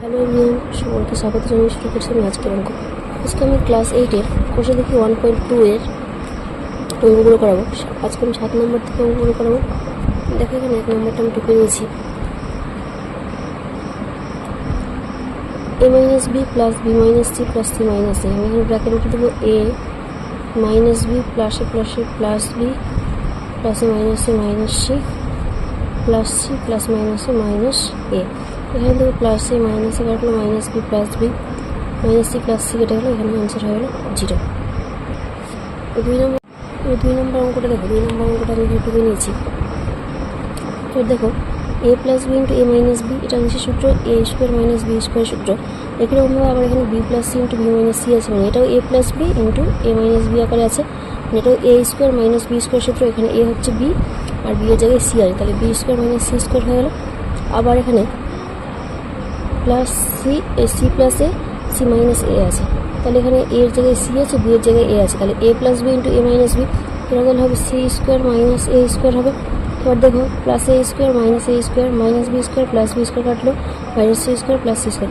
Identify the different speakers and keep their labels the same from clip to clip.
Speaker 1: Hello everyone, সকলকে স্বাগত জানিয়ে শুরু করছি আমি আজকের অঙ্ক। আজকে আমি ক্লাস 8-এর কোষে দেখি 1.2 এর অঙ্কগুলো করাবো। আজকে আমি 7 নম্বর থেকে অঙ্কগুলো করাবো। দেখো এখানে 1 নম্বরটা আমি টুকে নিয়েছি। a minus B plus b minus c plus c minus a. আমি এখানে ব্র্যাকেট উঠে দেবো a minus B plus a plus b plus a minus c plus c plus minus a minus a. এখানে দেখো প্লাস এ মাইনাস এ কাটলো, minus B plus minus c plus c কেটে গেলো, এখানে অ্যান্সার হয়ে গেলো 0। দুই নম্বর অঙ্কটা দেখো। 2 নম্বর অঙ্কটা আমি টুকে নিয়েছি। তো দেখো a plus B into A minus B, এটা হচ্ছে সূত্র A square minus B square সূত্র। একইরকমভাবে আবার এখানে B plus C into B minus C আছে, মানে এটাও A plus B into A minus B আকারে আছে, মানে এটাও A square minus B square সূত্র। এখানে এ হচ্ছে বি আর বি এর জায়গায় সি আছে, তাহলে b square minus c square হয়ে গেলো। আবার এখানে plus c plus a c minus a আছে, তাহলে এখানে এর জায়গায় সি আছে, বি এর জায়গায় এ আছে, তাহলে a plus B into A minus B, এটা তাহলে হবে c square minus a square হবে। এবার দেখো plus a square minus B square plus B square কাটলো, minus c square plus C square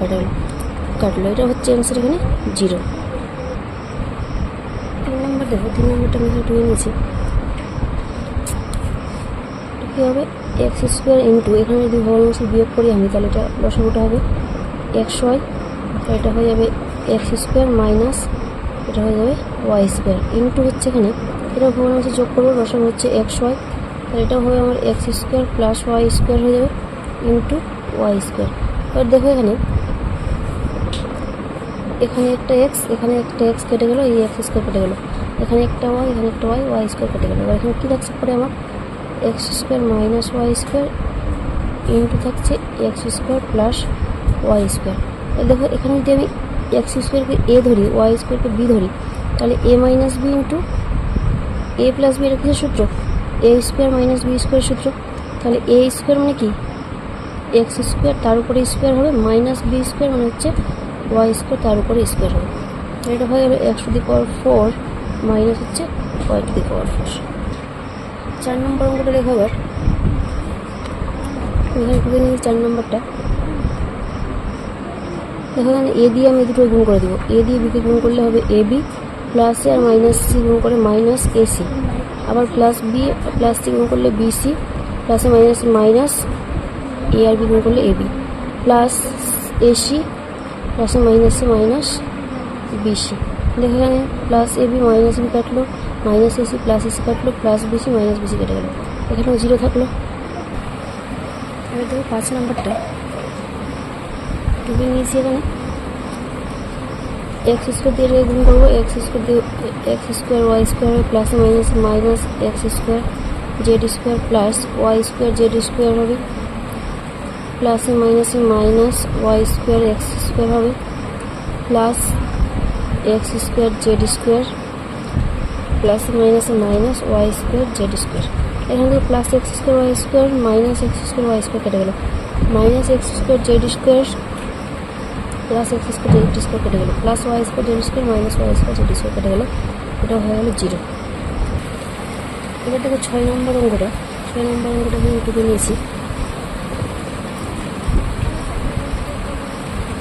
Speaker 1: কাটলো, এটা হচ্ছে অ্যান্সার এখানে 0। 3 নম্বর দেখো। 3 নম্বরটা আমি এখানে টুয়ে নিয়েছি। কী হবে এক্স স্কোয়ার ইন্টু, এখানে যদি ভগ্নাংশ বিয়োগ করি আমি, তাহলে এটা লসাগুটা হবে এক্স ওয়াই, এটা হয়ে যাবে এক্স স্কোয়ার মাইনাস এটা হয়ে যাবে ওয়াই স্কোয়ার ইন্টু হচ্ছে এখানে এটা ভগ্নাংশ যোগ করবো, লসাগু হচ্ছে এক্স ওয়াই, তাহলে এটা হবে আমার x square plus Y square হয়ে যাবে ইন্টু ওয়াই স্কোয়ার। এবার দেখো এখানে একটা এক্স কেটে গেলো, এই এক্স স্কোয়ার কেটে গেলো, এখানে একটা ওয়াই স্কোয়ার কেটে গেলো। এবার এখানে কী থাকছে পরে আমার x square minus y square into থাকছে x square plus Y square. দেখো এখানে যদি আমি এক্স স্কোয়ারকে এ ধরি, ওয়াই স্কোয়ারকে বি ধরি, তাহলে a minus B into A plus B, এটা কিছু সূত্র A square minus B square সূত্র। তাহলে এ স্কোয়ার মানে কি এক্স স্কোয়ার, তার উপরে স্কোয়ার হবে, মাইনাস বি স্কোয়ার মানে হচ্ছে ওয়াই স্কোয়ার, তার উপরে স্কোয়ার হবে। এটা হয়ে গেল x to the power 4 minus হচ্ছে ওয়াই টু দি পাওয়ার 4। 4 নম্বর অঙ্কটা দেখো। এবার এখানে টুকে নিই 4 নম্বরটা। দেখো এখানে এ দিয়ে আমি দুটো গুণ করে দেবো, এ দিয়ে বিকে গুণ করলে হবে এ বি, প্লাস এ আর মাইনাস সি গুণ করে মাইনাস এ সি, আবার প্লাস বি প্লাস সি গুণ করলে বি সি, প্লাসে মাইনাস এ আর বি গুণ করলে a b, plus a c প্লাসে মাইনাস বি সি। দেখো এখানে plus a b minus b কাটলো, minus a c plus a c কাটলো, plus b c minus b c কেটে গেলো, এখানেও 0 থাকলো। এবার দেখো 5 নম্বরটা টুকে নিয়েছি। এখানে এক্স স্কোয়ার দিয়ে গুণ করবো, এক্স স্কোয়ার ওয়াই স্কোয়ার হবে, প্লাসে minus x square z square plus Y square z square হবে, প্লাসে minus y square x square হবে, plus x square z square প্লাসে minus y square z square. এখান থেকে plus x square Y square minus x square Y square কেটে গেলো, minus x square z square plus x square z square কেটে গেলো, plus Y square z square minus y square z square কেটে গেলো, এটা হয়ে গেলো 0। এবার দেখো 6 নম্বর অঙ্কটা। 6 নম্বর অঙ্কটা আমি টুকে নিয়েছি।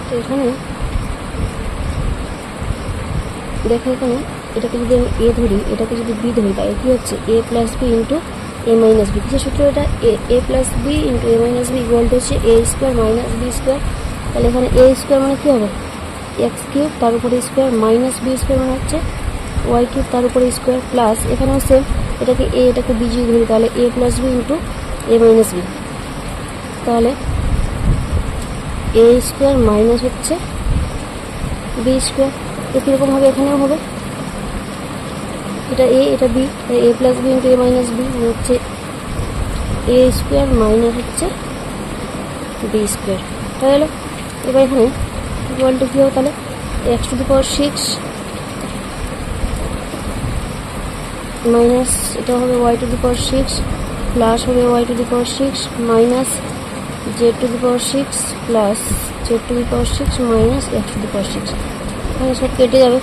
Speaker 1: তো এখানে দেখো এখানে এটাকে যদি আমি এ ধরি, এটাকে যদি বি ধরি, তাহলে কী হচ্ছে a plus B into A minus b, কিছু সূত্র এটা a plus B into A minus b equal to হচ্ছে a square minus B square. তাহলে এখানে এ স্কোয়ার মানে কী হবে এক্স কিউব, তার উপরে স্কোয়ার, মাইনাস বি স্কোয়ার মানে হচ্ছে ওয়াই কিউব, তার উপরে স্কোয়ার, প্লাস এখানেও সেম এটাকে বি যদি ধরি, তাহলে a plus B into A minus B, তাহলে এ স্কোয়ার মাইনাস হচ্ছে বি স্কোয়ার। একই রকমভাবে এখানেও হবে, এটা এ এটা বি, এ প্লাস বি ইন্টু এ মাইনাস বি হচ্ছে এ স্কোয়ার মাইনাস হচ্ছে বি স্কোয়ার হয়ে গেল। এবার এখানে ইকুয়াল টু কী হবে, তাহলে x to the power 6 minus এটা হবে y to the power 6 plus হবে y to the power 6 minus z to the power 6 plus z to the power 6 minus x to the power 6, এখানে সব কেটে যাবে,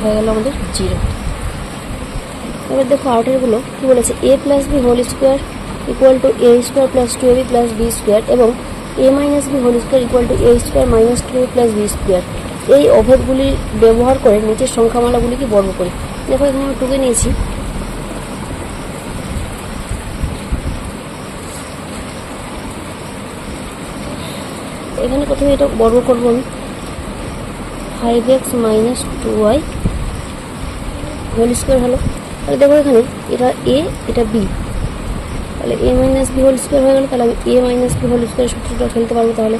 Speaker 1: হয়ে গেল আমাদের 0। এবার দেখো 8-এরগুলো কী বলেছে, a plus B whole square equal to a square plus 2ab plus B square, এবং a minus B whole square equal to a square minus 2a plus B square. এই অভেদগুলি ব্যবহার করে নিচের সংখ্যামালাগুলিকে বর্গ করি। দেখো এখানে আমি 2কে নিয়েছি, এখানে প্রথমে এটা বর্গ করবো আমি, 5x minus 2y whole square হলো। তাহলে দেখো এখানে এটা এ এটা বি, তাহলে a minus B whole square হয়ে গেল। তাহলে আমি এ মাইনাস বি হোল স্কোয়ার সূত্রটা ফেলতে পারবো। তাহলে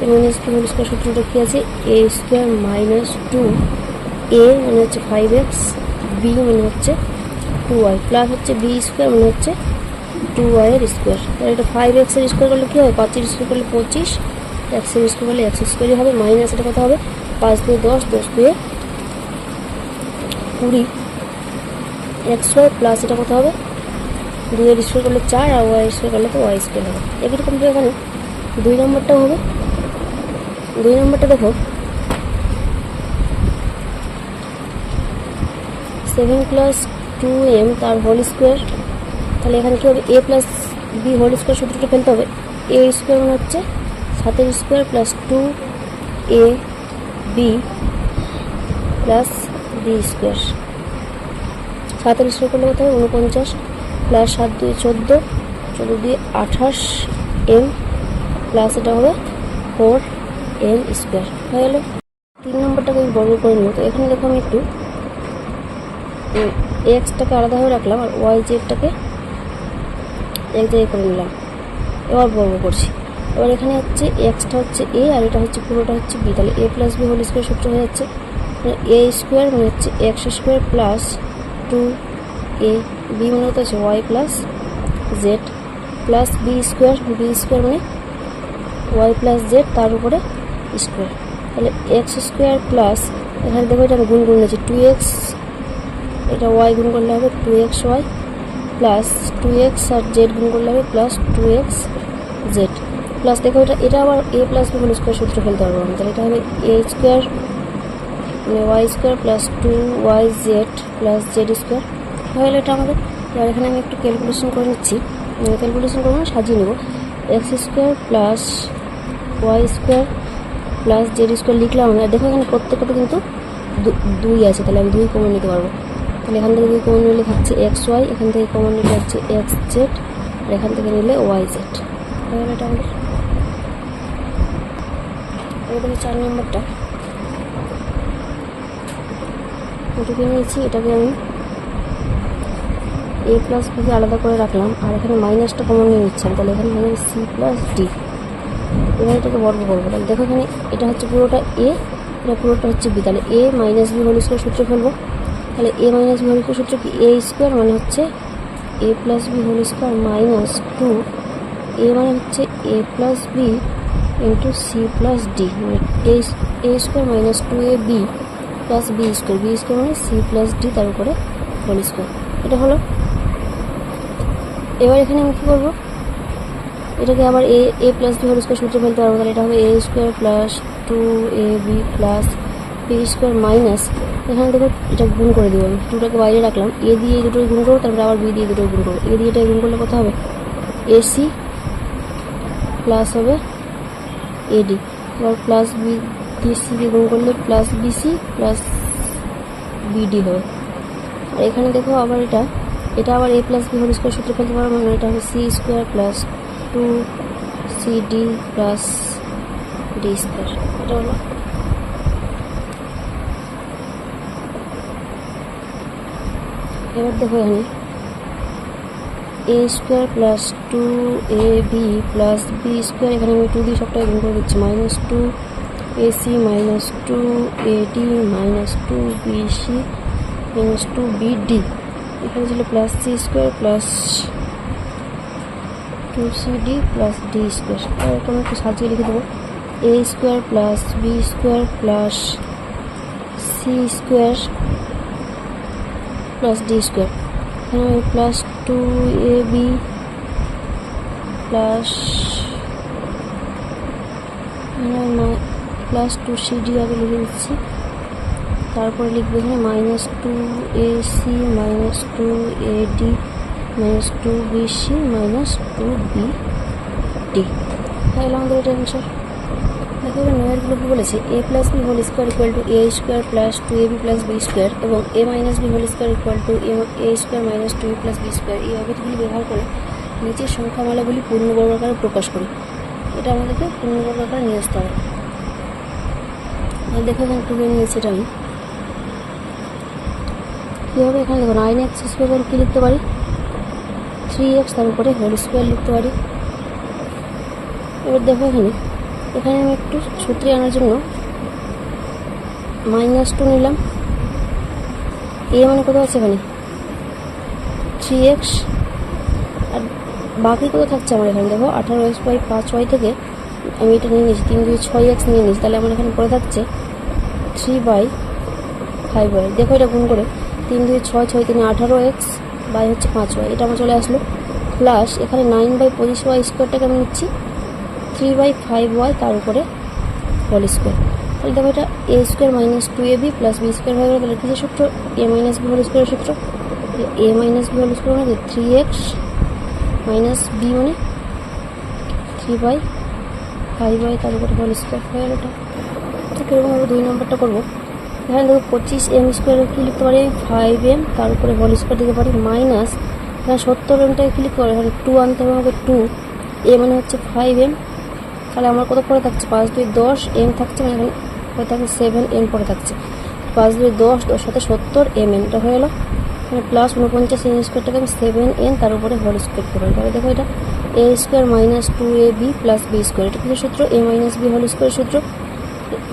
Speaker 1: a minus B whole square সূত্রটা কী আছে, এ স্কোয়ার মাইনাস 2a মানে হচ্ছে 5x, বি মানে হচ্ছে 2y প্লাস হচ্ছে বি স্কোয়ার মানে হচ্ছে 2y এর স্কোয়ার। তাহলে এটা 5x এর স্কোয়ার করলে কী হবে, 5 এর স্কোয়ার করলে 25, x এর স্কোয়ার করলে x স্কোয়ারই হবে, মাইনাস এটা কত হবে 5 2 10, 10 2 20, x2 প্লাস এটা কত হবে 2 এর স্কোয়ার করলে 4 আর y স্কোয়ার করলে তো y স্কোয়ার হবে। এরকম তো এখানে 2 নম্বরটাও হবে। 2 নম্বরটা দেখো 7 প্লাস 2m তার হোল স্কোয়ার। তাহলে এখানে কী হবে, A plus B whole square সূত্রটা ফেলতে হবে। এ স্কোয়ার মানে হচ্ছে 7 square plus 2a B plus B square. 7 square করলে কত হবে 49 প্লাস 7 2 14, 14 2 28 m প্লাস এটা হবে 4m স্কোয়ার হয়ে গেল। 3 নম্বরটাকে আমি বর্গ করে নেব। তো এখানে দেখো আমি একটু এক্সটাকে আলাদাভাবে রাখলাম আর ওয়াই জেডটাকে এক জায়গায় করে নিলাম। এবার বর্গ করছি। এবার এখানে হচ্ছে এক্সটা হচ্ছে এ আর এটা হচ্ছে পুরোটা হচ্ছে বি। তাহলে a plus B whole square সূত্র হয়ে যাচ্ছে এ স্কোয়ার মানে হচ্ছে x square plus 2a, B মানে হচ্ছে Y plus Z plus B square মানে ওয়াই প্লাস জেড তার উপরে স্কোয়ার। তাহলে এক্স স্কোয়ার প্লাস এখানে দেখো এটা আমি গুণ করে নিয়েছি 2x, এটা ওয়াই গুণ করলে হবে 2xy প্লাস 2x আর জেড গুণ করলে হবে প্লাস 2x জেড প্লাস দেখো এটা আবার এ প্লাস বি হোল স্কোয়ার সূত্র ফেলতে পারবো আমি। তাহলে এটা হবে এ স্কোয়ার মানে Y square plus 2yz plus Z square হয়ে গেলো এটা আমাদের। এবার এখানে আমি একটু ক্যালকুলেশন করে নিচ্ছি, ক্যালকুলেশন করবো না সাজিয়ে নেব। X square plus Y square plus Z square লিখলাম আমরা। দেখো এখানে প্রত্যেকটা কিন্তু 2 আছে, তাহলে আমি 2 কমন নিতে পারবো। তাহলে এখান থেকে 2 কমন নিলে থাকছে এক্স ওয়াই, এখান থেকে কমন নিলে হচ্ছে এক্স জেড আর এখান থেকে নিলে ওয়াই জেড হয়ে গেলো এটা আমাদের। এবারে 4 নম্বরটা এটাকে নিয়েছি, এটাকে আমি এ প্লাস বিকে আলাদা করে রাখলাম আর এখানে মাইনাসটা কমন নিয়ে নিচ্ছিলাম। তাহলে এখানে হয়ে যাবে সি প্লাস ডি। এবার এটাকে বর্গ করবো। তাহলে দেখো এখানে এটা হচ্ছে পুরোটা এ, এটা পুরোটা হচ্ছে বি। তাহলে a minus B whole square সূত্র ফেলবো। তাহলে a minus B whole square সূত্র কি, এ স্কোয়ার মানে হচ্ছে a plus B whole square minus 2 a মানে হচ্ছে a plus B into c plus d, মানে a square minus 2a B plus B square মানে সি প্লাস ডি তার উপরে হোল স্কোয়ার। এটা হলো। এবার এখানে আমি কী করবো, এটাকে আবার এ প্লাস বি হোল স্কোয়ার সূত্র ফেলতে পারবো। তাহলে এটা হবে এ square plus 2ab plus B square minus এখানে দেখো এটা গুণ করে দেবো আমি, 2টাকে বাইরে রাখলাম, এ দিয়ে এই দুটোকে গুণ করবো, তারপরে আবার বি দিয়ে দুটোকে গুণ করবো। এ দিয়ে এটা গুণ করলে কত হবে এসি প্লাস হবে এডি, এবার প্লাস বি দিয়ে সি দিয়ে গুণ করলে প্লাস বিসি প্লাস বিডি হবে। আর এখানে দেখো আবার এটা আবার এ প্লাস বি হোল স্কোয়ার সূত্র ফেলতে পারবো, মানে এটা হবে c square plus 2cd plus d square. এটা হলো। এবার দেখো এখানে a square plus 2ab plus B square, এখানে আমি 2 দিয়ে সবটাই গুণ করে দিচ্ছি, minus 2ac minus 2ad minus 2bc minus 2bd, এখানে ছিল plus C square plus 2cd plus d square. এরকম একটু সাজিয়ে লিখে দেবো, a square plus B square plus C square plus d square, এখানে প্লাস 2ab প্লাস প্লাস 2cd আগে লিখে দিচ্ছি, তারপরে লিখবো এখানে minus 2ac minus 2ad minus 2bc minus 2bd হয়ে গেল আমাদের এটা অ্যান্সার। দেখো এবার 9 গুলো কি বলেছে, a plus B whole square equal to a square plus 2ab plus B square এবং a minus B whole square equal to a square minus 2a plus B square. এই অভিধানগুলি ব্যবহার করে নিচের সংখ্যামালাগুলি পূর্ণবর্গ আকারে প্রকাশ করি। এটা আমাদেরকে পূর্ণবর্গ আকারে নিয়ে আসতে হবে। দেখো এখানে টুকে নিয়েছি এটা আমি কীভাবে। এখানে দেখো 9x স্কোয়ার কী লিখতে পারি, 3x তার উপরে হোল স্কোয়ার লিখতে পারি। এবার দেখো এখানে এখানে আমি একটু সূত্রে আনার জন্য -2 নিলাম। এ মানে কত আছে এখানে 3x, আর বাকি কত থাকছে আমার এখানে দেখো 18x/5y থেকে আমি এটা নিয়ে নিয়েছি 3 2 6x নিয়ে নিয়েছি। তাহলে আমার এখানে পড়ে থাকছে 3/5y। দেখো এটা গুণ করে 3 2 6 6 3 18x বাই হচ্ছে 5y, এটা আমার চলে আসলো। প্লাস এখানে 9/25y স্কোয়ারটাকে আমি নিচ্ছি 3/5y তার উপরে হোল স্কোয়ার। তাহলে দেখো এটা a square minus 2ab plus B square হয়ে গেল। তাহলে কিসের সূত্র, a মাইনাস বি হোল স্কোয়ারের সূত্র। a minus B whole square মানে 3x মাইনাস বি মানে 3/5y তার উপরে হোল স্কোয়ার হয়ে গেল। এটা ঠিক এরকমভাবে 2 নম্বরটা করবো। এখানে দেখো 25m স্কোয়ার কী লিখতে পারি, 5m তার উপরে হোল স্কোয়ার দিতে পারি মাইনাস এখানে 70mটাকে কী লিখতে পারি, এখানে 2 আনতে হবে আমাকে, 2 a মানে হচ্ছে 5m। তাহলে আমার কত পরে থাকছে 5 2 10 m থাকছে, মানে এখানে পরে থাকছে 7m পরে থাকছে। 5 2 10 10 সাথে 70 mm এটা হয়ে গেল। এখানে প্লাস 49m স্কোয়ারটাকে আমি 7n তার উপরে হোল স্কোয়ার করতে পারি। তাহলে দেখো এটা a square minus 2ab plus B square. এটা কিসের সূত্র, a মাইনাস বি হোল স্কোয়ারের সূত্র।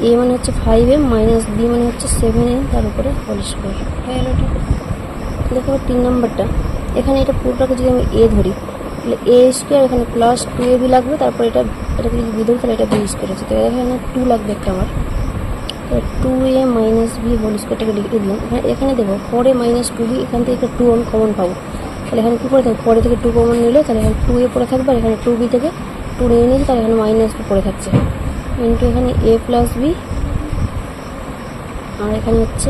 Speaker 1: a মানে হচ্ছে 5m মাইনাস b মানে হচ্ছে 7n তার উপরে হোল স্কোয়ার হয়ে গেল এটা। দেখো 3 নম্বরটা, এখানে এটা পুরোটাকে যদি আমি a ধরি তাহলে a স্কোয়ার এখানে প্লাস 2ab লাগবে, তারপর এটাকে যদি b ধরি তাহলে এটা b স্কোয়ার আছে। তাহলে এখানে 2 লাগবে একটা আমার, 2a মাইনাস বি হোল স্কোয়ারটাকে লিখে দিলাম। এখানে দেখো পরে মাইনাস 2b, এখান থেকে একটা 2 আমি কমন পাবো। তাহলে এখানে কী পড়ে থাকবে, পরে থেকে 2 কমন নিলে তাহলে এখানে 2a পড়ে থাকবে, আর এখানে 2b থেকে 2 নিয়ে নিয়েছি, তাহলে এখানে মাইনাস b পড়ে থাকছে ইন্টু এখানে a প্লাস বি, আর এখানে হচ্ছে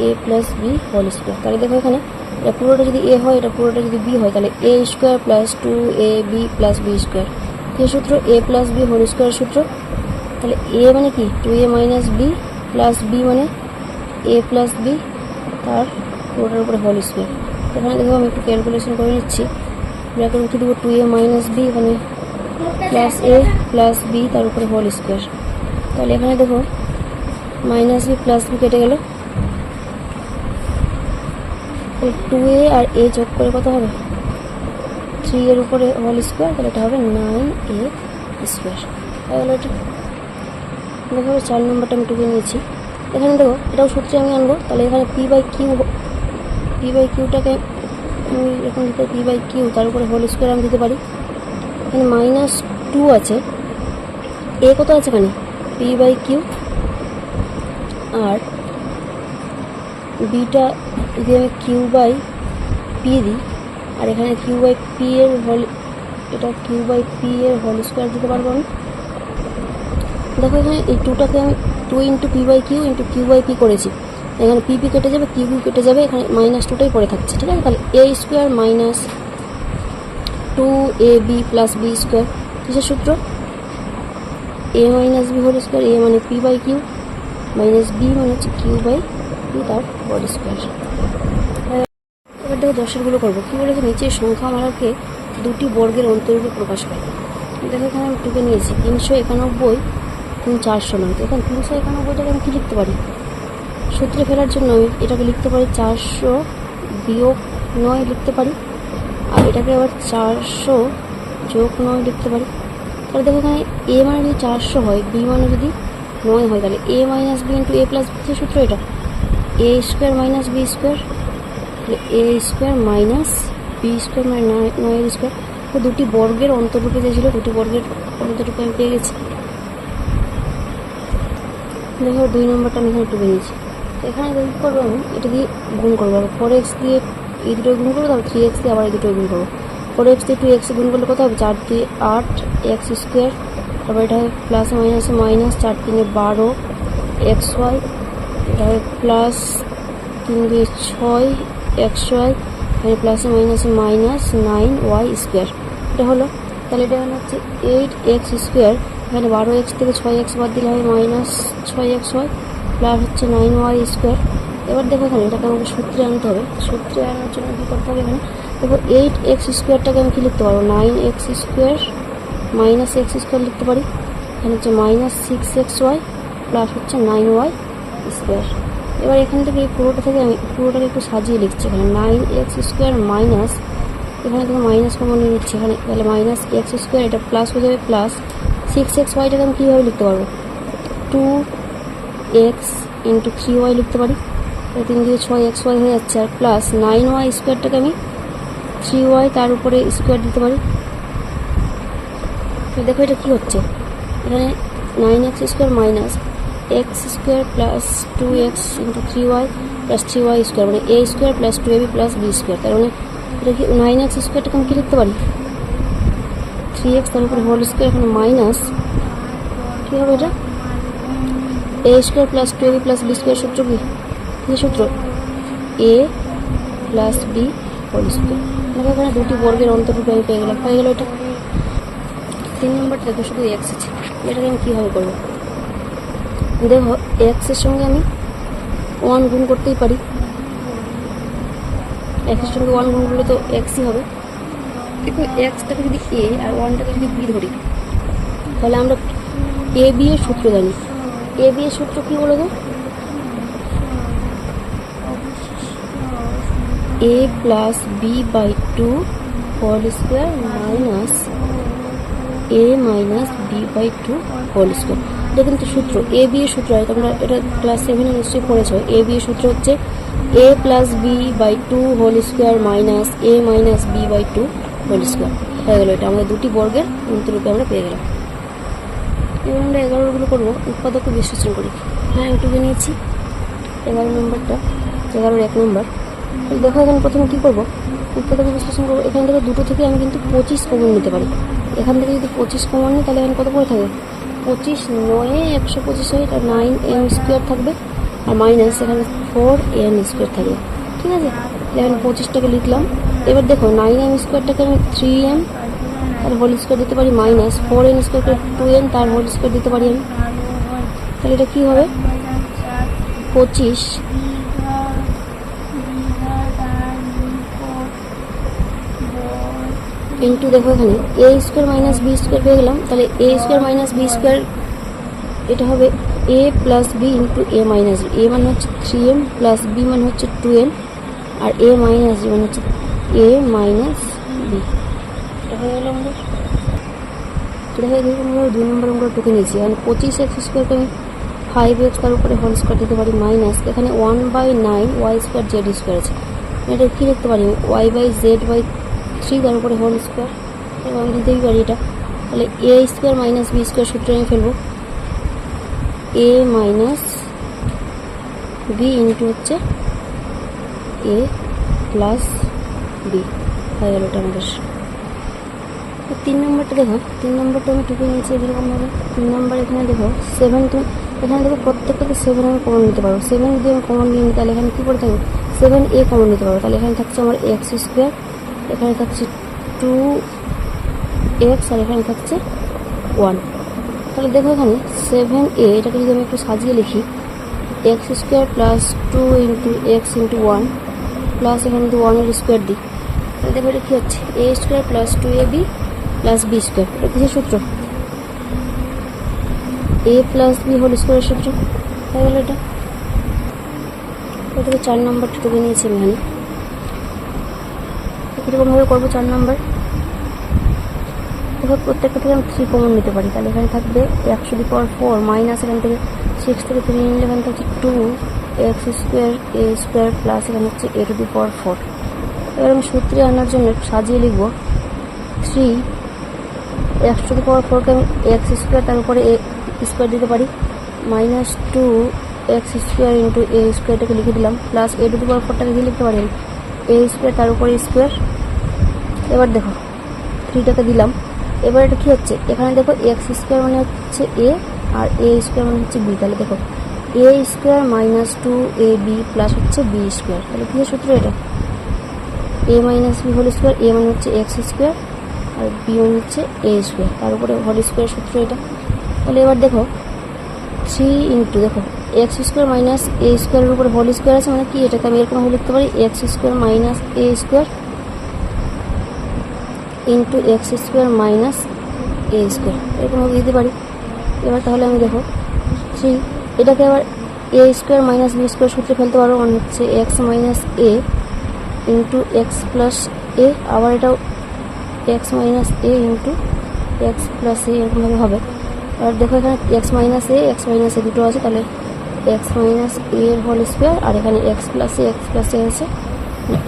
Speaker 1: a plus B whole square. তাহলে দেখো এখানে এটা পুরোটা যদি a হয়, এটা পুরোটা যদি b হয়, তাহলে a square plus 2ab plus B square. কী সূত্র, a প্লাস বি হোল স্কোয়ারের সূত্র। তাহলে a মানে কি 2a minus B plus b মানে a প্লাস বি তার পুরোটার উপরে হোল স্কোয়ার। এখানে দেখো আমি একটু ক্যালকুলেশন করে নিচ্ছি। ব্র্যাকেট উঠে দেবো 2a মাইনাস বি, এখানে প্লাস a প্লাস বি তার উপরে হোল স্কোয়ার। তাহলে এখানে দেখো মাইনাস বি প্লাস বি কেটে গেল, তাহলে 2a আর a যোগ করে কত হবে 3 এর উপরে হোল স্কোয়ার, তাহলে এটা হবে 9a স্কোয়ার হয়ে গেল এটা। দেখো 4 নম্বরটা আমি টুকে নিয়েছি। এখানে দেখো এটাও সূত্রে আমি আনবো। তাহলে এখানে p/q-টাকে আমি এরকম দিতে p/q তার উপরে হোল স্কোয়ার আমি দিতে পারি। এখানে -2 আছে, a কত আছে এখানে p/q, আর বিটা যদি আমি q/p দিই, আর এখানে q/p এর হোল, এটা q/p এর হোল স্কোয়ার দিতে পারবো আমি। দেখো এখানে এই 2টাকে আমি 2 ইন্টু p/q ইন্টু q/p করেছি, এখানে p কেটে যাবে, q কেটে যাবে, এখানে -2টাই পড়ে থাকছে। ঠিক আছে, তাহলে a square minus 2ab plus B square. কিসের সূত্র, a minus B whole square, a মানে p/q মাইনাস b মানে হচ্ছে q/p তার হোল স্কোয়ার। এবার দেখো 10-এরগুলো করবো। কী বলেছে, নিচের সংখ্যামালাকে 2টি বর্গের অন্তরূপে প্রকাশ করে। দেখো এখানে আমি টুকে নিয়েছি 391 409। তো এখানে 391টাকে আমি কী লিখতে পারি, সূত্রে ফেরার জন্য আমি এটাকে লিখতে পারি 400 বিয়োগ 9 লিখতে পারি, আর এটাকে আবার 400 যোগ 9 লিখতে পারি। তাহলে দেখো এখানে a মানে যদি 400 হয়, b মানে যদি 9 হয়, তাহলে a minus B into a plus B সূত্র এটা a square minus B square, a square minus B square মানে 9 স্কোয়ার। তো 2টি বর্গের অন্তরূপে যে ছিল, 2টি বর্গের অন্তরূপে আমি পেয়ে গেছি। দেখো 2 নম্বরটা আমি এখানে টুকে নিয়েছি। এখানে কী করবো, আমি এটা দিয়ে গুণ করবো, 4x দিয়ে এই দুটো গুণ করবো, তারপর 3x দিয়ে আবার এই দুটো গুণ করবো। 4x দিয়ে 2x গুণ করলে কত হবে, 4 দিয়ে 8 x স্কোয়ার, তারপর এটা হবে প্লাস মাইনাসে মাইনাস, 4 3 12 xy, এটা হবে প্লাস 3 দিয়ে 6 xy, এখানে প্লাসে মাইনাসে মাইনাস 9y স্কোয়ার। এটা হলো তাহলে এটা এখানে হচ্ছে 8x স্কোয়ার, এখানে 12x থেকে 6x বাদ দিলে হবে -6x হয়, প্লাস হচ্ছে 9y স্কোয়ার। এবার দেখো এখানে এটাকে আমাকে সূত্রে আনতে হবে। সূত্রে আনার জন্য কী করতে হবে, এখানে দেখো 8x স্কোয়ারটাকে আমি কী লিখতে পারবো, 9x square minus x square লিখতে পারি। এখানে হচ্ছে -6xy প্লাস হচ্ছে 9y স্কোয়ার। এবার এখান থেকে এই পুরোটা থেকে আমি পুরোটাকে একটু সাজিয়ে লিখছি। এখানে 9x স্কোয়ার মাইনাস, এখানে থেকে মাইনাস কমন নিয়ে নিচ্ছি এখানে, তাহলে -x স্কোয়ার, এটা প্লাস হয়ে যাবে, প্লাস 6xyটাকে আমি কীভাবে লিখতে পারবো, 2x ইন্টু 3y লিখতে পারি। 3 দিয়ে 6xy হয়ে যাচ্ছে, আর প্লাস 9y স্কোয়ারটাকে আমি 3y তার উপরে স্কোয়ার দিতে পারি। তো দেখো এটা কী হচ্ছে, এখানে 9x square minus x square plus 2x into 3y plus 3y square, মানে a square plus 2ab plus b square. তার মানে এটা কি 9x স্কোয়ারটাকে আমি কী লিখতে পারি, 3x তার উপরে হোল স্কোয়ার, এখানে মাইনাস কী হবে, এটা a square plus 2ab plus b square. সূত্র কী সূত্র, a plus b whole square. দেখো এখানে দুটি বর্গের অন্তরূপে আমি পেয়ে গেলাম, হয়ে গেল এটা। 3 নম্বরটা দেখো শুধু এক্স আছে, এটাকে আমি কীভাবে করবো, দেখো এক্সের সঙ্গে আমি 1 গুণ করতেই পারি, এক্সের সঙ্গে 1 গুণ করলে তো এক্সই হবে। দেখো এক্সটাকে যদি এ আর 1টাকে যদি বি ধরি, তাহলে আমরা এ বি এর সূত্র জানি। এ বি এর সূত্র কী বলো তো, a plus B by 2 whole square minus a minus B by 2 whole square. এটা কিন্তু সূত্র, এ বি এর সূত্র হয়, তোমরা এটা ক্লাস 7 নিশ্চয়ই পড়েছো। এ বি এর সূত্র হচ্ছে a plus B by 2 whole square minus a minus B by 2 whole square. হয়ে গেলো এটা, আমাদের দুটি বর্গের অন্তরূপে আমরা পেয়ে গেলাম। এবার আমরা 11গুলো করবো, উৎপাদক বিশ্লেষণ করি। হ্যাঁ ইউটিউবে নিয়েছি 11 নম্বরটা, 11-র 1 নম্বর। দেখো এখানে প্রথমে কী করবো, উৎপাদক বিশ্লেষণ করবো। এখান থেকে দুটো থেকে আমি কিন্তু 25 কমন নিতে পারি। এখান থেকে যদি 25 কমন নিই, তাহলে এখানে কত করে থাকবে, 25 9 125 হয়, এটা 9m স্কোয়ার থাকবে, আর মাইনাস এখানে 4n স্কোয়ার থাকবে। ঠিক আছে, এখানে 25টাকে লিখলাম। এবার দেখো 9m স্কোয়ারটাকে আমি 3m তার হোল স্কোয়ার দিতে পারি, মাইনাস 4n স্কোয়ারকে 2n তার হোল স্কোয়ার দিতে পারি আমি। তাহলে এটা কী হবে, 25 ইন্টু, দেখো এখানে a square minus B square পেয়ে গেলাম। তাহলে a square minus B square এটা হবে a plus B into a minus B. a মানে হচ্ছে 3m প্লাস b মানে হচ্ছে 2n, R a minus B মানে হচ্ছে a মাইনাস বি। এটা হয়ে গেল আমাদের। এটা হয়ে গেলে আমরা 2 নম্বর আমরা টুকে নিয়েছি। এখানে 25x স্কোয়ারকে আমি 5x তার উপরে হোল স্কোয়ার দিতে পারি, মাইনাস এখানে 1/9 y স্কোয়ার জেড স্কোয়ার আছে, এটা কী লিখতে পারি, y বাই জেড বাই 3 তার উপরে হোল স্কোয়ার। এবং আমি দিতেই পারি এটা, তাহলে a square minus B square সূত্র আমি ফেলবো, a মাইনাস বি ইন্টু হচ্ছে a প্লাস বি। হয়ে গেল এটা আমাদের। 3 নম্বরটা দেখো, 3 নম্বরটা আমি টুকে নিয়েছি এরকমভাবে। 3 নম্বর এখানে দেখো 7, তো এখানে দেখো প্রত্যেকটাতে 7 আমি কমন নিতে পারবো। 7 যদি আমি কমন নিই, তাহলে এখানে কী করে থাকবে, 7a কমন নিতে পারবো। তাহলে এখানে থাকছে আমার এক্স স্কোয়ার, এখানে থাকছে 2x, আর এখানে থাকছে 1। তাহলে দেখো এখানে 7a, এটাকে যদি আমি একটু সাজিয়ে লিখি, x square plus 2 into x into 1 plus এখানে যদি 1-এর স্কোয়ার দিই, তাহলে দেখো এটা কী হচ্ছে, a square plus 2ab plus B square. এটা কিসের সূত্র, a প্লাস বি হোল স্কোয়ারের সূত্র। হয়ে গেল এটা। এটাকে 4 নম্বরটা টুকে নিয়েছি আমি এখানে। কীরকমভাবে করবো 4 নম্বর, দেখো প্রত্যেকটা থেকে আমি 3 কমন নিতে পারি। তাহলে এখানে থাকবে x⁴ মাইনাস এখান থেকে 6 থেকে 3 নিলে এখানে থাকছে 2x square a square plus এখানে হচ্ছে a⁴। এবার আমি সূত্রে আনার জন্য একটু সাজিয়ে লিখবো, 3x⁴কে আমি x স্কোয়ার তার উপরে a স্কোয়ার দিতে পারি, minus 2x square into a স্কোয়ারটাকে লিখে দিলাম, প্লাস a⁴টাকে কী লিখতে পারি, a স্কোয়ার তার উপরে স্কোয়ার। এবার দেখো 3টাকে দিলাম। এবার এটা কী হচ্ছে, এখানে দেখো এক্স স্কোয়ার মানে হচ্ছে a আর a স্কোয়ার মানে হচ্ছে b। তাহলে দেখো a square minus 2ab plus হচ্ছে b স্কোয়ার। তাহলে কী সূত্র, এটা a minus B whole square, a মানে হচ্ছে এক্স স্কোয়ার আর b1 হচ্ছে a স্কোয়ার, তার উপরে হোল স্কোয়ার সূত্র এটা। তাহলে এবার দেখো 3 ইন্টু দেখো এক্স স্কোয়ার মাইনাস এ স্কোয়ারের উপরে হোল স্কোয়ার আছে, মানে কি এটাকে আমি এরকম লিখতে পারি x square minus a square into x square minus a square, এরকম দিতে পারি। এবার তাহলে আমি দেখো 3 এটাকে আবার A square minus B square সূত্রে ফেলতে পারবো, মানে হচ্ছে এক্স মাইনাস এ ইন্টু এক্স প্লাস এ, আবার এটাও এক্স মাইনাস এ ইন্টু এক্স প্লাস এ, এরকমভাবে হবে। আর দেখো এখানে এক্স মাইনাস এ দুটো আছে, তাহলে এক্স মাইনাস এ এর হোল স্কোয়ার, আর এখানে এক্স প্লাস এ আছে,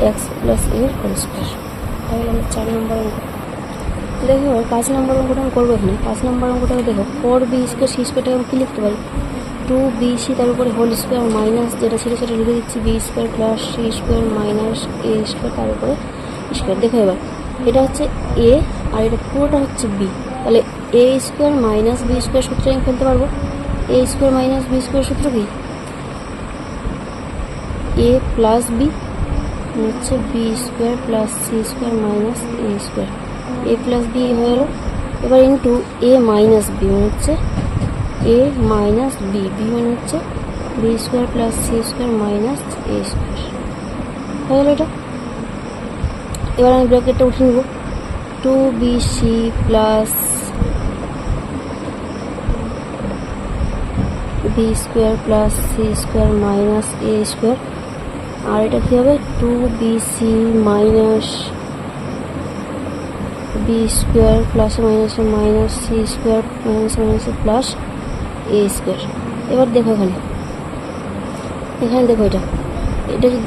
Speaker 1: এক্স প্লাস এ এর হোল স্কোয়ার। তাহলে আমরা 4 নম্বর অঙ্ক দেখো। 5 নম্বর অঙ্কটা আমি করবো এখানে। 5 নম্বর অঙ্কটাকে দেখো 4b স্কোয়ার সি স্কোয়ারটাকে আমি কী লিখতে পারি 2bc, তার উপরে হোল স্কোয়ার মাইনাস যেটা ছিল সেটা লিখে দিচ্ছি b square plus C square minus a square, তার উপরে স্কোয়ার। দেখো এবার এটা হচ্ছে এ আর এটা পুরোটা হচ্ছে বি, তাহলে a square minus B square সূত্রে আমি ফেলতে পারবো। A square minus B square সূত্র কি এ প্লাস বি হচ্ছে b square plus C square minus a square, a plus B হয়ে গেলো। এবার ইন্টু এ মাইনাস বি মানে হচ্ছে এ মাইনাস বি, বি মানে হচ্ছে b square plus C square minus a square হয়ে গেলো এটা। এবার আমি ব্র্যাকেটটা উঠে নেব 2bc plus B square plus C square minus a square, আর এটা কী হবে 2bc মাইনাস বি স্কোয়ার প্লাসে মাইনাসে মাইনাস সি স্কোয়ার মাইনাসে মাইনাসে প্লাস এ স্কোয়ার। এবার দেখো এখানে দেখো এটা যদি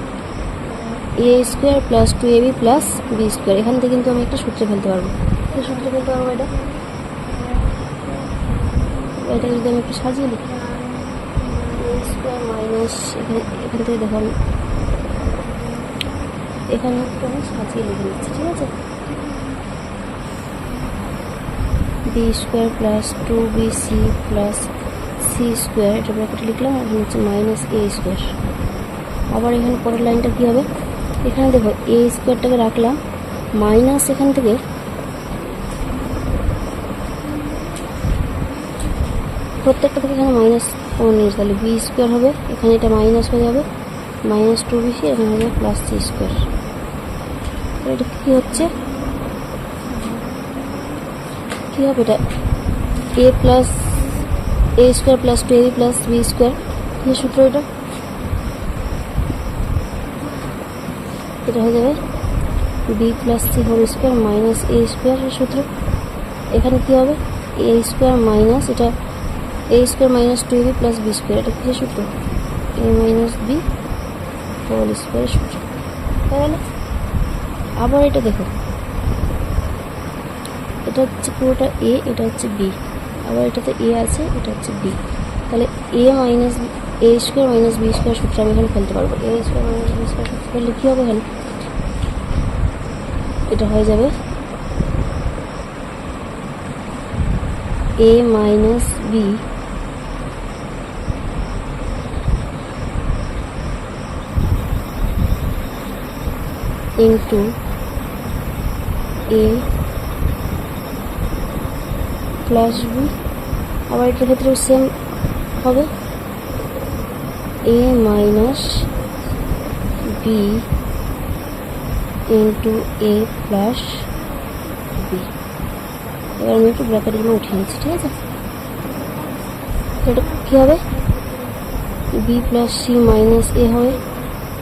Speaker 1: a square plus 2ab plus B square, এখান থেকে কিন্তু আমি একটা সূত্রে ফেলতে পারবো। সূত্রে ফেলতে পারবো এটা যদি আমি একটু সাজিয়ে লিখি এ স্কোয়ার মাইনাস এখান থেকে দেখো আমি এখানে একটু আমি সাজিয়ে লিখে নিচ্ছি, ঠিক আছে। B square plus 2bc plus C square, এটা ব্র্যাকেটে লিখলাম, আর হচ্ছে মাইনাস এ স্কোয়ার। আবার এখানে পরের লাইনটা কী হবে, এখানে দেখো এ স্কোয়ারটাকে রাখলাম মাইনাস, এখান থেকে প্রত্যেকটা থেকে এখানে মাইনাস নিয়ে, তাহলে বি স্কোয়ার হবে, এখানে এটা মাইনাস হয়ে যাবে মাইনাস 2bc, এখানে হবে প্লাস সি স্কোয়ার। এটা কী হচ্ছে কী হবে এটা a plus a square plus 2ab plus B square, কী সূত্র এটা হয়ে যাবে b plus c whole square minus a স্কোয়ারের সূত্র। এখানে কী হবে এ স্কোয়ার মাইনাস এটা এ square minus 2ab plus B square, এটা কী সূত্র এ মাইনাস বি হোল স্কোয়ারের সূত্র হয়ে গেল। আবার এটা দেখো এটা হচ্ছে পুরোটা এ, এটা হচ্ছে বি, আবার এটাতে এ আছে, এটা হচ্ছে বি, তাহলে a minus a square minus B square সূত্র আমি এখানে ফেলতে পারবো। A square minus B square সূত্র ফেললে কী হবে এখানে এটা হয়ে যাবে এ মাইনাস বি ইন্টু এ প্লাস বি, আবার এটার ক্ষেত্রেও সেম হবে A minus B into A plus B. এবার আমি একটু ব্র্যাকেটগুলো উঠিয়ে নিচ্ছি, ঠিক আছে। এটা কী হবে বি প্লাস সি মাইনাস এ হবে,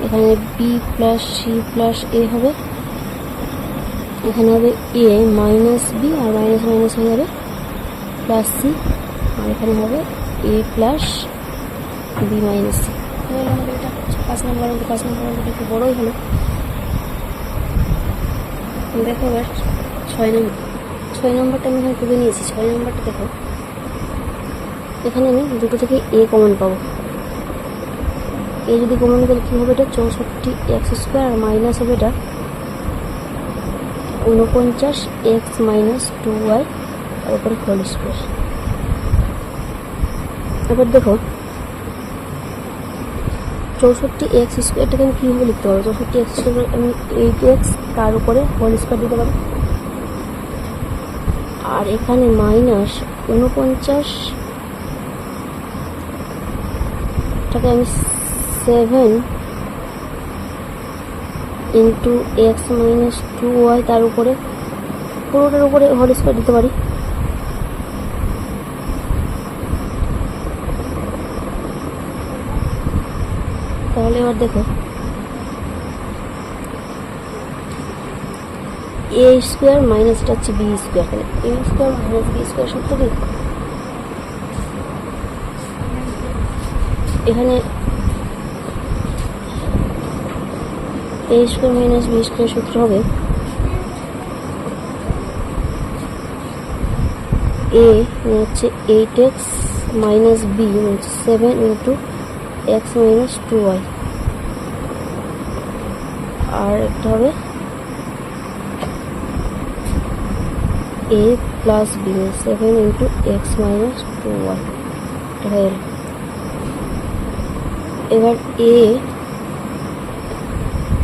Speaker 1: এখানে বি প্লাস সি প্লাস এ হবে, এখানে হবে A minus B R minus minus হয়ে যাবে প্লাস সি, আর এখানে হবে A plus b minus C. আমাদের এটা 5 নম্বর অঙ্ক। 5 নম্বর অঙ্কটা একটু বড়োই হলো। দেখো এবার 6 নম্বরটা আমি এখানে তুলে নিয়েছি। 6 নম্বরটা দেখো এখানে আমি দুটো থেকে এ কমন পাবো। এ যদি কমন গেলে কী হবে এটা 64x স্কোয়ার, আর মাইনাস হবে এটা 49x মাইনাস 2y আর উপরে হোল স্কোয়ার। এবার দেখো 64x স্কোয়ারটাকে আমি কীভাবে লিখতে পারবো 64x স্কোয়ার আমি 8x তার উপরে হোল স্কোয়ার দিতে পারি। আর এখানে মাইনাস 49 টাকে আমি 7 ইন্টু এক্স মাইনাস 2y তার উপরে পুরোটার উপরে হোল স্কোয়ার দিতে পারি। তাহলে এবার দেখো এ স্কোয়ার মাইনাস এটা হচ্ছে বি স্কোয়ার, তাহলে a square minus B square সূত্র কি? এখানে a square minus B square সূত্র হবে এ হচ্ছে 8x মাইনাস বি হচ্ছে 7 ইন্টু এক্স মাইনাস 2y, আর একটা হবে a plus B 7 into X minus 2y হয়ে গেল। এবার এ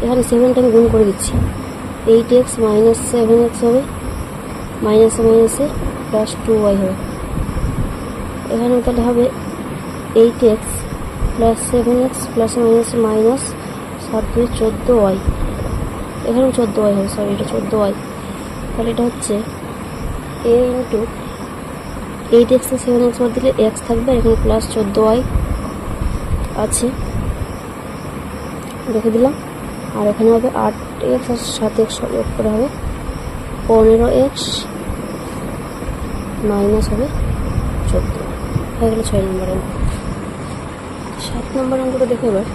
Speaker 1: এখানে 7টা আমি গুণ করে দিচ্ছি, 8x মাইনাস 7x হবে, মাইনাসে মাইনাসে প্লাস 2y হবে। এখানে তাহলে হবে 8x plus 7x plus minus minus 7 2 14y, এখানেও 14y হবে, সরি এটা 14y। তাহলে এটা হচ্ছে a into 8x A 7x বাদ দিলে x থাকবে, এখানে প্লাস 14y আছে রেখে দিলাম, আর এখানে হবে 8x আর 7x যোগ করে হবে 15x মাইনাস হবে 14, হয়ে গেল 6 নম্বর অঙ্ক। 7 নম্বর অঙ্কটা দেখো এবার।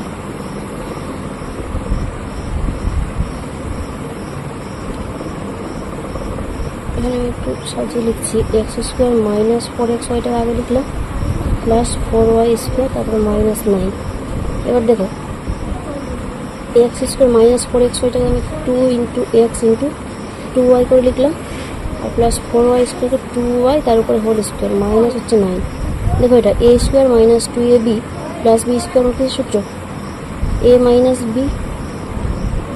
Speaker 1: এখানে আমি একটু সাজিয়ে লিখছি, এক্স স্কোয়ার মাইনাস 4x ওয়াইটাকে আগে লিখলাম, প্লাস 4y স্কোয়ার তারপরে মাইনাস 9। এবার দেখো এক্স স্কোয়ার মাইনাস 4x ওয়াইটাকে আমি 2 ইন্টু এক্স ইন্টু 2y করে লিখলাম, আর প্লাস 4y স্কোয়ারকে 2y তার উপরে হোল স্কোয়ার মাইনাস হচ্ছে 9। দেখো এটা এ square minus 2ab plus B square হচ্ছে সূত্র এ মাইনাস বি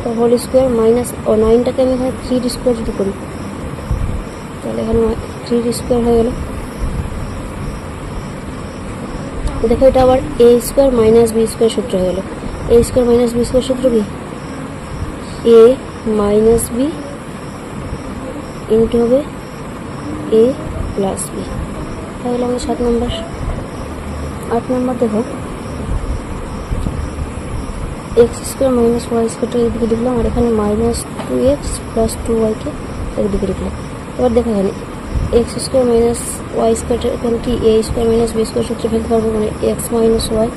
Speaker 1: তার হোল স্কোয়ার মাইনাস 9টাকে আমি এখানে 3 স্কোয়ার যদি করি তাহলে এখানে 3 স্কোয়ার হয়ে গেল। দেখো এটা আবার A square minus B square সূত্র হয়ে গেল। এ স্কোয়ার মাইনাস বি স্কোয়ার সূত্র কি? এ মাইনাস বি ইন্টু হবে এ প্লাস বি, হয়ে গেল আমাদের 7 নম্বর। 8 নম্বর দেখো এক্স স্কোয়ার মাইনাস ওয়াই স্কোয়ারটা একদিকে লিখলাম, আর এখানে মাইনাস 2x প্লাস 2yকে একদিকে লিখলাম। এবার দেখো এখানে এক্স স্কোয়ার মাইনাস ওয়াই স্কোয়ারটা এখানে কি এ স্কোয়ার মাইনাস বি স্কোয়ার সূত্রে ফেলতে পারবো, মানে X minus Y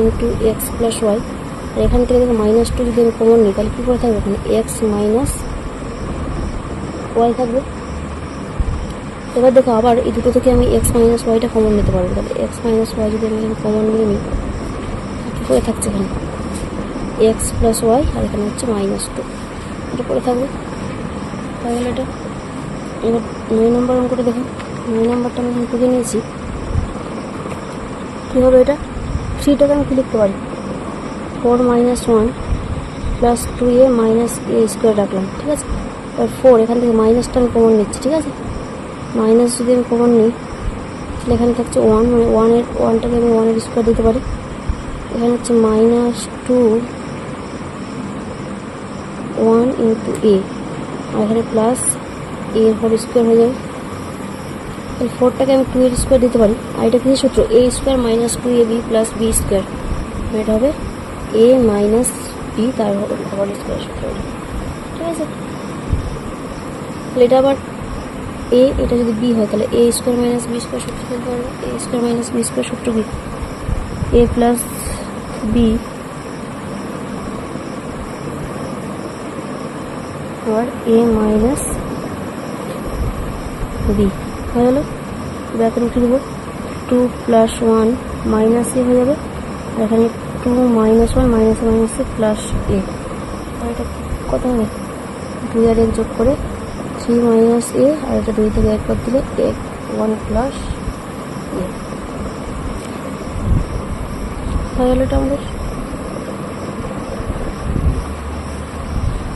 Speaker 1: into X plus Y. আর এখান থেকে দেখো মাইনাস 2 যদি আমি কমন নিই তাহলে কী করে থাকবে, এখানে এক্স মাইনাস ওয়াই থাকবে। এবার দেখো আবার এই দুটো থেকে আমি এক্স মাইনাস ওয়াইটা কমন নিতে পারবো, তাহলে এক্স মাইনাস ওয়াই যদি আমি কমন নিয়ে নিই কী করে থাকছে এখানে এক্স প্লাস ওয়াই, আর এখানে হচ্ছে মাইনাস 2, এটা করে থাকবে। তাহলে এটা এবার 9 নম্বর অঙ্কটা দেখুন। 9 নম্বরটা আমি এখানে তুলে নিয়েছি, কী হবে এটা 3টাকে আমি কী লিখতে পারি 4 minus 1 plus 2a minus a square রাখলাম, ঠিক আছে। এবার 4 এখান থেকে মাইনাসটা আমি কমন নিচ্ছি, ঠিক আছে। মাইনাস যদি আমি কমন নিই তাহলে এখানে থাকছে 1, মানে 1টাকে আমি 1 স্কোয়ার দিতে পারি। এখানে হচ্ছে মাইনাস 2 1 ইন্টু এ, আর এখানে প্লাস এ হোল স্কোয়ার হয়ে যাবে। এই 4টাকে আমি 2 স্কোয়ার দিতে পারি, আর এটা কি সূত্র A square minus 2ab plus B square, এটা হবে এ মাইনাস বি তার হোল স্কোয়ার সূত্র, ঠিক আছে। তাহলে এটা আবার এ, এটা যদি বি হয় তাহলে a square minus B square সূত্র ফেলতে পারবো। A square minus B square সূত্র কি a plus B R A minus B হয়ে গেল। ব্যাকে লিখে দেবো 2 প্লাস 1 মাইনাস এ হয়ে যাবে, আর এখানে 2 মাইনাস 1 মাইনাস মাইনাসে প্লাস এ, আর এটা কত হবে 2 আর 1 যোগ করে 3 মাইনাস এ, আর এটা 2 থেকে 1 বাদ দিলে 1 প্লাস এ হয়ে গেল। এটা আমাদের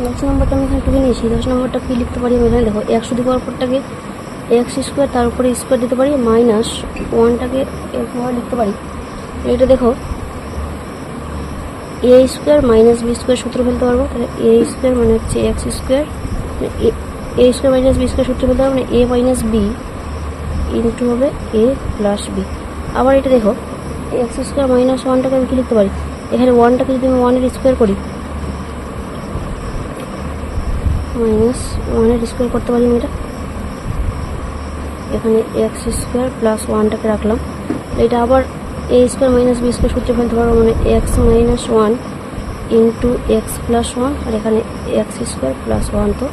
Speaker 1: 10 নম্বরটা আমি এখানে তুলে নিয়েছি। 10 নম্বরটা কী লিখতে পারি আমি এখানে দেখো 100 দি পাওয়ার 4টাকে এক্স স্কোয়ার তার উপরে স্কোয়ার দিতে পারি, মাইনাস ওয়ানটাকে এরকমভাবে লিখতে পারি। এটা দেখো এ স্কোয়ার মাইনাস বি স্কোয়ার সূত্র ফেলতে পারবো। তাহলে এ স্কোয়ার মানে হচ্ছে এক্স স্কোয়ার, এ স্কোয়ার মাইনাস বি স্কোয়ার সূত্র ফেলতে পারবো, মানে এ মাইনাস বি ইন্টু হবে এ প্লাস বি। আবার এটা দেখো এক্স স্কোয়ার মাইনাস ওয়ানটাকে আমি কি লিখতে পারি, এখানে ওয়ানটাকে যদি আমি ওয়ানের স্কোয়ার করি, মাইনাস ওয়ানের স্কোয়ার করতে পারি আমি এটা। এখানে এক্স স্কোয়ার প্লাস ওয়ানটাকে রাখলাম। এটা আবার A square minus B square সূত্রে ফেলতে পারবো, মানে X minus one into X plus one, আর এখানে এক্স স্কোয়ার প্লাস ওয়ান তো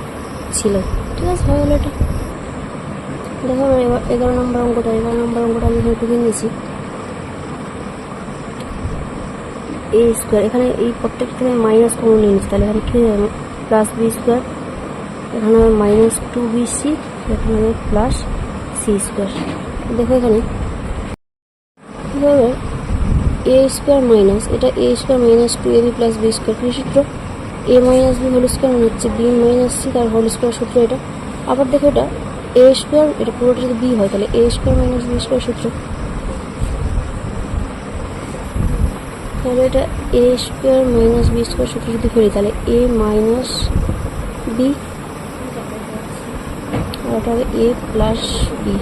Speaker 1: ছিল। ঠিক আছে, হয়ে গেলো এটা। দেখো এবার 11 নম্বর অঙ্কটা আমি এখানে টুকে নিয়েছি। এ স্কোয়ার, এখানে এই প্রত্যেকটা থেকে মাইনাস কমন নিয়ে নিচ্ছি, তাহলে এখানে কী হবে প্লাস বি স্কোয়ার, এখানে হবে মাইনাস 2bc, এখানে হবে প্লাস সি স্কোয়ার। দেখো এখানে কী হবে এ স্কোয়ার মাইনাস, এটা এ square minus 2ab plus B square, কী সূত্র A minus B whole square মানে হচ্ছে বি মাইনাস সি তার হোল স্কোয়ার সূত্র এটা। আবার দেখো এটা এ স্কোয়ার, এটা পুরোটা যদি বি হয় তাহলে a square minus B square সূত্র। তাহলে এটা এ স্কোয়ার মাইনাস বি স্কোয়ার সূত্র যদি করি তাহলে এ মাইনাস বি, আর এটা হবে এ প্লাস বি।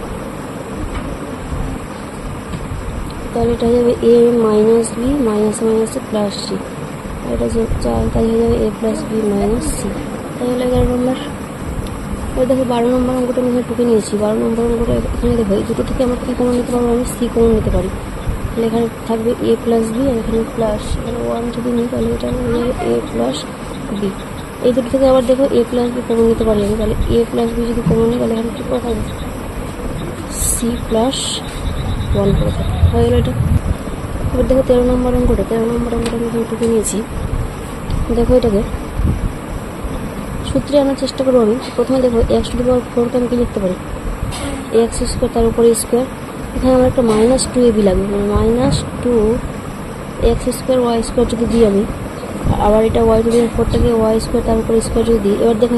Speaker 1: তাহলে এটা হয়ে যাবে এ মাইনাস বি মাইনাস মাইনাসে প্লাস সি, আর এটা যে 4 তাই হয়ে যাবে এ প্লাস বি মাইনাস সি। তাই হলো 11 নম্বর। এবার দেখো 12 নম্বর অঙ্কটা আমি এখানে টুকে নিয়েছি। 12 নম্বর অঙ্কটা এখানে দেখো এই দুটো থেকে আমার কী কমন নিতে পারবো, আমি সি কমন নিতে পারি। তাহলে এখানে থাকবে এ প্লাস বি, আর এখানে প্লাস, এখানে ওয়ান যদি নিই তাহলে এটা হয়ে যাবে এ প্লাস বি। এই দুটো থেকে আবার দেখো এ প্লাস বি কমন নিতে পারি আমি, তাহলে এ প্লাস বি যদি কমন নিই তাহলে এখানে কী করে থাকবে সি প্লাস ওয়ান করে থাকবে। হয়ে গেলো এটা। এবার দেখো 13 নম্বর অঙ্কটা আমি এখানে টুকে নিয়েছি। দেখো এটাকে সূত্রে আনার চেষ্টা করবো আমি। প্রথমে দেখো এক্স টু দি পাওয়ার 4কে আমি কি লিখতে পারি, এক্স স্কোয়ার তার উপরে স্কোয়ার, এখানে আমার একটা মাইনাস 2ab লাগবে, মানে minus 2 X square Y square যদি দিই আমি, আবার এটা ওয়াই টু দি পাওয়ার 4টাকে ওয়াই স্কোয়ার তার উপরে স্কোয়ার যদি দিই। এবার দেখো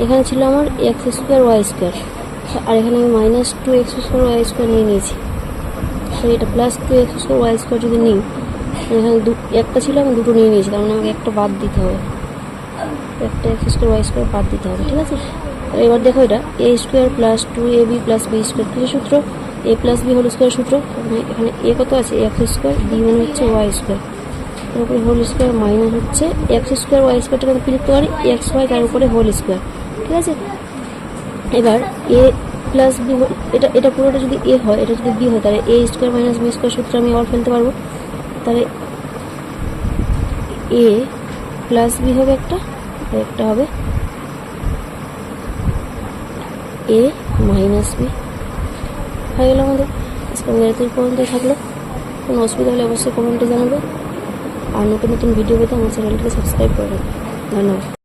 Speaker 1: এখানে ছিল আমার এক্স স্কোয়ার ওয়াই স্কোয়ার, আর এখানে আমি minus 2 X square Y square নিয়ে নিয়েছি। তো এটা plus 2 X square Y square যদি নিই, এখানে একটা ছিল আমি দুটো নিয়ে নিয়েছি, তার মানে আমাকে একটা বাদ দিতে হবে, একটা এক্স স্কোয়ার ওয়াই স্কোয়ার বাদ দিতে হবে। ঠিক আছে, এবার দেখো এটা এ square plus 2ab plus B square, কী সূত্র A plus B whole square সূত্র। এখানে এ কত আছে এক্স স্কোয়ার, বি মানে হচ্ছে ওয়াই স্কোয়ার, তার উপরে হোল স্কোয়ার মাইনাস হচ্ছে এক্স স্কোয়ার ওয়াই স্কোয়ারটাকে আমি কী লিখতে পারি এক্স ওয়াই তার উপরে হোল স্কোয়ার। ঠিক আছে, এবার এ প্লাস বি, এটা পুরোটা যদি এ হয়, এটা যদি বি হয়, তাহলে a square minus B square সূত্র আমি আবার ফেলতে পারবো। তাহলে এ প্লাস বি হবে একটা হবে এ মাইনাস বি। হয়ে গেল আমাদের। আজকে আমাদের এত পর্যন্তই থাকলো। কোনো অসুবিধা হলে অবশ্যই কমেন্টে জানাবে, আর নতুন ভিডিও পেতে আমার চ্যানেলটিকে সাবস্ক্রাইব করবেন। ধন্যবাদ।